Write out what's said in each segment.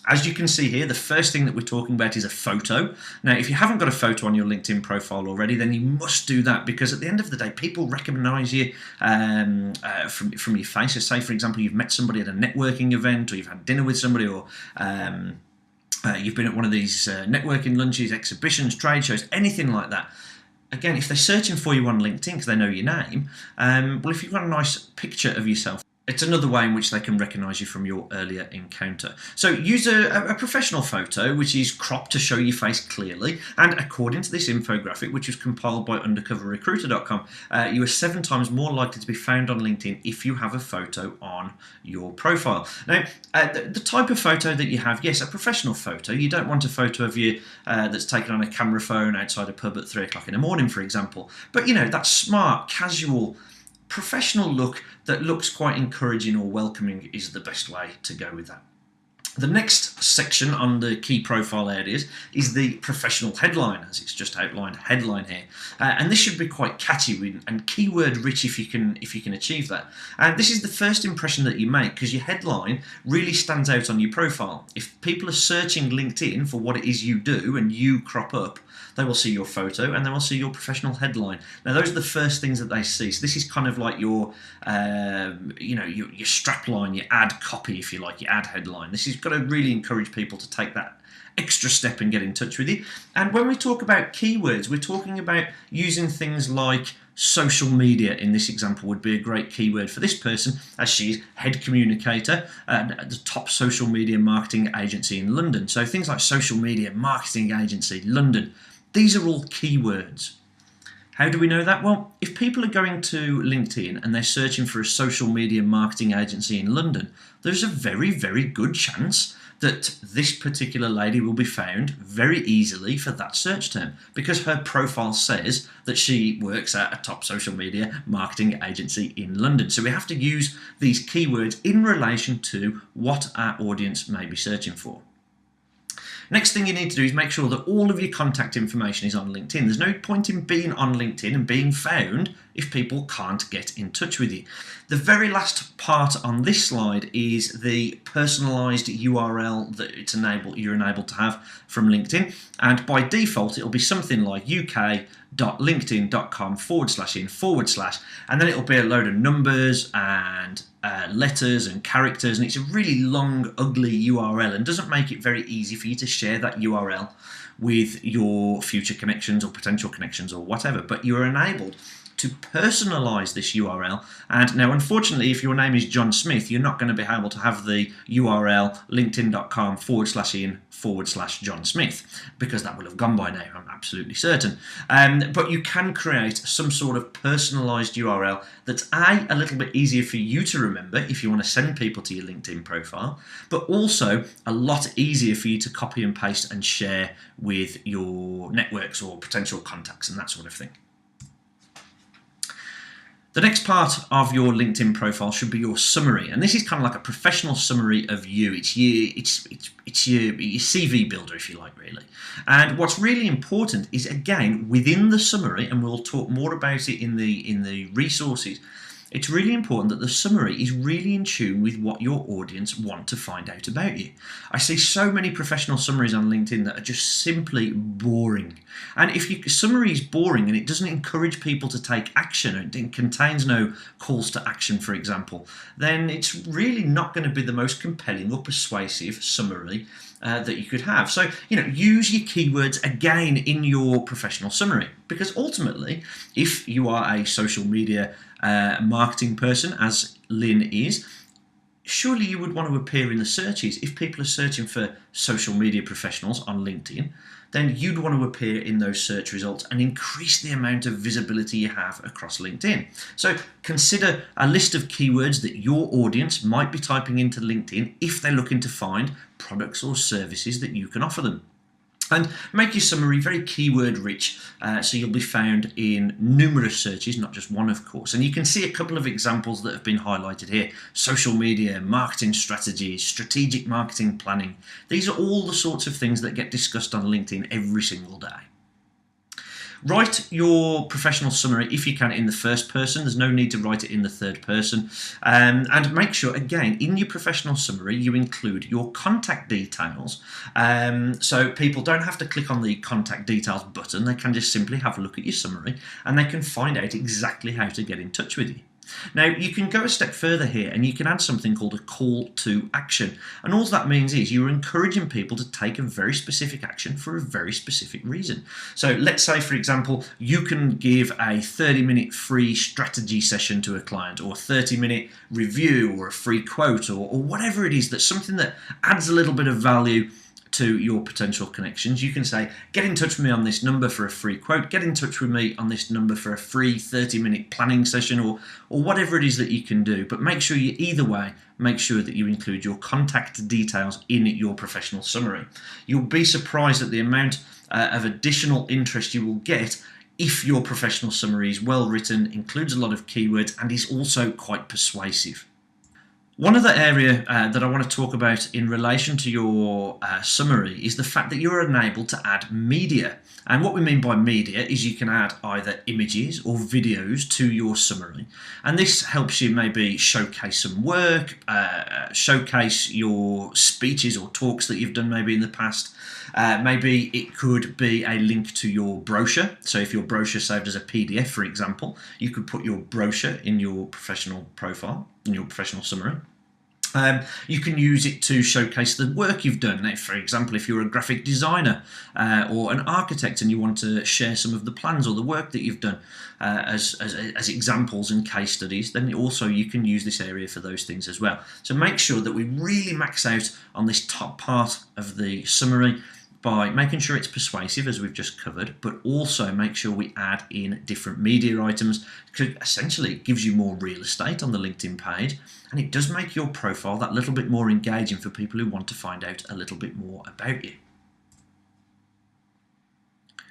As you can see here, the first thing that we're talking about is a photo. Now, if you haven't got a photo on your LinkedIn profile already, then you must do that, because at the end of the day, people recognize you from your face. So say, for example, you've met somebody at a networking event, or you've had dinner with somebody, or you've been at one of these networking lunches, exhibitions, trade shows, anything like that. Again, if they're searching for you on LinkedIn because they know your name, well, if you've got a nice picture of yourself, it's another way in which they can recognise you from your earlier encounter. So use a professional photo which is cropped to show your face clearly, and according to this infographic, which was compiled by undercoverrecruiter.com, you are 7 times more likely to be found on LinkedIn if you have a photo on your profile. Now, the type of photo that you have, yes, a professional photo. You don't want a photo of you that's taken on a camera phone outside a pub at 3 o'clock in the morning, for example. But, you know, that smart, casual, professional look that looks quite encouraging or welcoming is the best way to go with that. The next section on the key profile areas is the professional headline, as it's just outlined, headline here, and this should be quite catchy and keyword rich if you can achieve that. And this is the first impression that you make, because your headline really stands out on your profile. If people are searching LinkedIn for what it is you do and you crop up, they will see your photo and they will see your professional headline. Now, those are the first things that they see. So this is kind of like your strapline, your ad copy, if you like, your ad headline. This has got to really encourage people to take that extra step and get in touch with you. And when we talk about keywords, we're talking about using things like social media. In this example would be a great keyword for this person, as she's head communicator at the top social media marketing agency in London. So things like social media marketing agency, London, these are all keywords. How do we know that? Well, if people are going to LinkedIn and they're searching for a social media marketing agency in London, there's a very, very good chance that this particular lady will be found very easily for that search term, because her profile says that she works at a top social media marketing agency in London. So we have to use these keywords in relation to what our audience may be searching for. Next thing you need to do is make sure that all of your contact information is on LinkedIn. There's no point in being on LinkedIn and being found if people can't get in touch with you. The very last part on this slide is the personalized URL that you're enabled to have from LinkedIn. And by default, it'll be something like uk.linkedin.com/in/, and then it'll be a load of numbers and letters and characters, and it's a really long, ugly URL and doesn't make it very easy for you to share that URL with your future connections or potential connections or whatever. But you're enabled to personalize this URL. And now, unfortunately, if your name is John Smith, you're not going to be able to have the URL linkedin.com/in/John Smith, because that will have gone by now, I'm absolutely certain. But you can create some sort of personalized URL that's a little bit easier for you to remember if you want to send people to your LinkedIn profile, but also a lot easier for you to copy and paste and share with your networks or potential contacts and that sort of thing. The next part of your LinkedIn profile should be your summary, and this is kind of like a professional summary of you. It's your CV builder, if you like, really. And what's really important is, again, within the summary, and we'll talk more about it in the resources, it's really important that the summary is really in tune with what your audience want to find out about you. I see so many professional summaries on LinkedIn that are just simply boring. And if your summary is boring and it doesn't encourage people to take action, or it contains no calls to action, for example, then it's really not going to be the most compelling or persuasive summary that you could have. So, use your keywords again in your professional summary, because ultimately, if you are a social media marketing person, as Lynn is, surely you would want to appear in the searches. If people are searching for social media professionals on LinkedIn, then you'd want to appear in those search results and increase the amount of visibility you have across LinkedIn. So consider a list of keywords that your audience might be typing into LinkedIn if they're looking to find products or services that you can offer them. And make your summary very keyword rich, so you'll be found in numerous searches, not just one, of course. And you can see a couple of examples that have been highlighted here: social media, marketing strategies, strategic marketing planning. These are all the sorts of things that get discussed on LinkedIn every single day. Write your professional summary, if you can, in the first person. There's no need to write it in the third person. And make sure, again, in your professional summary, you include your contact details. So people don't have to click on the contact details button. They can just simply have a look at your summary and they can find out exactly how to get in touch with you. Now, you can go a step further here and you can add something called a call to action. And all that means is you're encouraging people to take a very specific action for a very specific reason. So let's say, for example, you can give a 30-minute free strategy session to a client, or a 30-minute review, or a free quote, or whatever it is, that's something that adds a little bit of value to your potential connections. You can say, get in touch with me on this number for a free quote, get in touch with me on this number for a free 30-minute planning session, or whatever it is that you can do. But make sure you, either way, make sure that you include your contact details in your professional summary. You'll be surprised at the amount of additional interest you will get if your professional summary is well written, includes a lot of keywords, and is also quite persuasive. One other area that I want to talk about in relation to your summary is the fact that you're enabled to add media. And what we mean by media is you can add either images or videos to your summary. And this helps you maybe showcase some work, showcase your speeches or talks that you've done maybe in the past. Maybe it could be a link to your brochure. So if your brochure saved as a PDF, for example, you could put your brochure in your professional profile, in your professional summary. You can use it to showcase the work you've done. Now, for example, if you're a graphic designer or an architect and you want to share some of the plans or the work that you've done as examples and case studies, then also you can use this area for those things as well. So make sure that we really max out on this top part of the summary by making sure it's persuasive, as we've just covered, but also make sure we add in different media items, because essentially it gives you more real estate on the LinkedIn page, and it does make your profile that little bit more engaging for people who want to find out a little bit more about you. A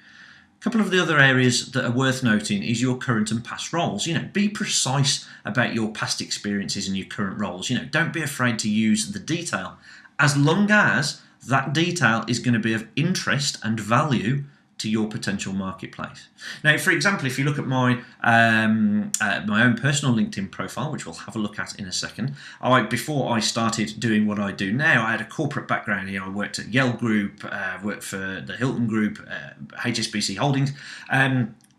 couple of the other areas that are worth noting is your current and past roles. Be precise about your past experiences and your current roles. Don't be afraid to use the detail, as long as that detail is going to be of interest and value to your potential marketplace. Now, for example, if you look at my my own personal LinkedIn profile, which we'll have a look at in a second, before I started doing what I do now, I had a corporate background. I worked at Yale Group, worked for the Hilton Group, HSBC Holdings,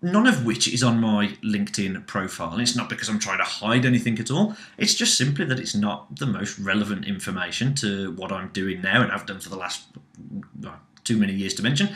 none of which is on my LinkedIn profile. And it's not because I'm trying to hide anything at all. It's just simply that it's not the most relevant information to what I'm doing now and I've done for the last too many years to mention.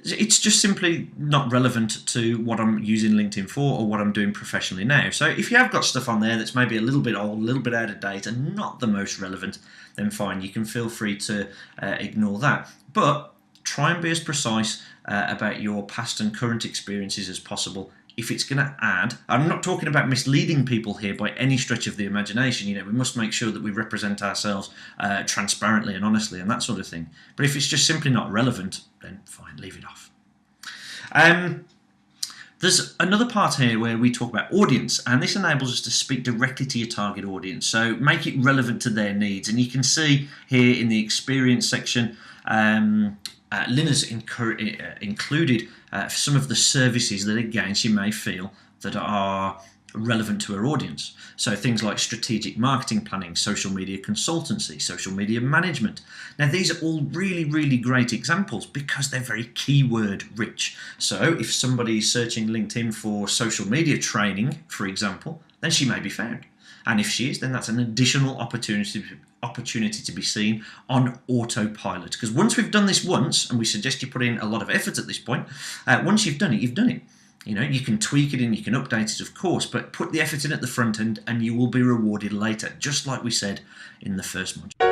It's just simply not relevant to what I'm using LinkedIn for or what I'm doing professionally now. So if you have got stuff on there that's maybe a little bit old, a little bit out of date and not the most relevant, then fine, you can feel free to ignore that. But try and be as precise about your past and current experiences as possible. If it's going to add, I'm not talking about misleading people here by any stretch of the imagination. We must make sure that we represent ourselves transparently and honestly and that sort of thing. But if it's just simply not relevant, then fine, leave it off. There's another part here where we talk about audience, and this enables us to speak directly to your target audience. So make it relevant to their needs. And you can see here in the experience section, Lynn has included some of the services that, again, she may feel that are relevant to her audience. So things like strategic marketing planning, social media consultancy, social media management. Now, these are all really, really great examples because they're very keyword rich. So if somebody is searching LinkedIn for social media training, for example, then she may be found. And if she is, then that's an additional opportunity to be seen on autopilot. Because once we've done this once, and we suggest you put in a lot of effort at this point, once you've done it, you've done it. You can tweak it and you can update it, of course, but put the effort in at the front end and you will be rewarded later, just like we said in the first module.